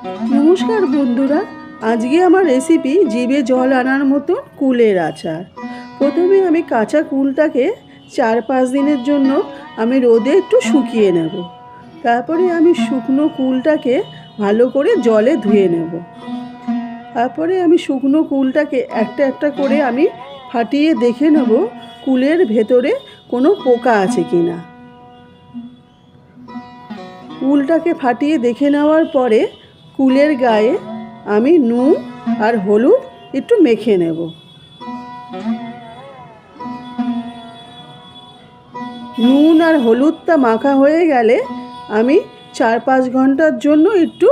নমস্কার বন্ধুরা, আজকে আমার রেসিপি জিভে জল আনার মতো কুলের আচার। প্রথমে আমি কাঁচা কুলটাকে 4-5 দিনের জন্য আমি রোদে একটু শুকিয়ে নেব। তারপরে আমি শুকনো কুলটাকে ভালো করে জলে ধুয়ে নেব। তারপরে আমি শুকনো কুলটাকে একটা একটা করে আমি ফাটিয়ে দেখে নেব কুলের ভেতরে কোনো পোকা আছে কি না। কুলটাকে ফাটিয়ে দেখে নেওয়ার পরে কুলের গায়ে আমি নুন আর হলুদ একটু মেখে নেব। নুন আর হলুদটা মাখা হয়ে গেলে আমি 4-5 ঘন্টার জন্য একটু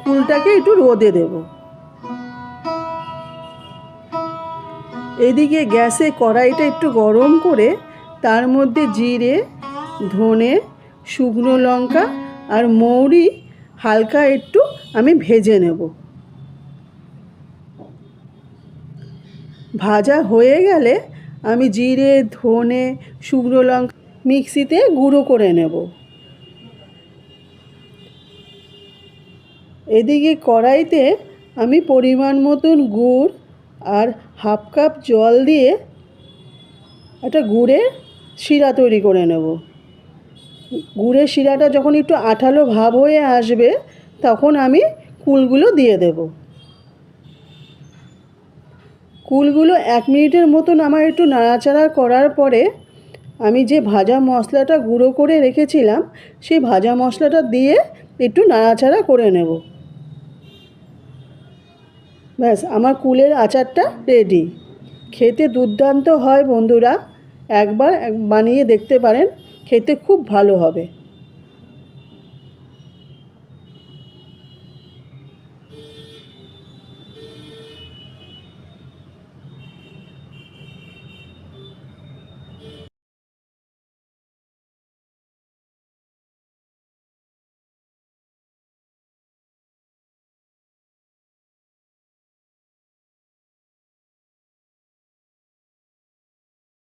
কুলটাকে একটু রোদে দেব। এদিকে গ্যাসে কড়াইটা একটু গরম করে তার মধ্যে জিরে, ধনে, শুকনো লঙ্কা আর মৌরি হালকা একটু আমি ভেজে নেব। ভাজা হয়ে গেলে আমি জিরে, ধনে, শুকনো লঙ্কা মিক্সিতে গুঁড়ো করে নেব। এদিকে কড়াইতে আমি পরিমাণ মতন গুড় আর হাফ কাপ জল দিয়ে একটা গুড়ের শিরা তৈরি করে নেব। গুড়ের শিরাটা যখন একটু আঠালো ভাব হয়ে আসবে তখন আমি কুলগুলো দিয়ে দেব। কুলগুলো 1 মিনিটের মতন আমার একটু নাড়াচাড়া করার পরে আমি যে ভাজা মশলাটা গুঁড়ো করে রেখেছিলাম সেই ভাজা মশলাটা দিয়ে একটু নাড়াচাড়া করে নেব। ব্যাস, আমার কুলের আচারটা রেডি। খেতে দুর্দান্ত হয় বন্ধুরা, একবার বানিয়ে দেখতে পারেন, খেতে খুব ভালো হবে।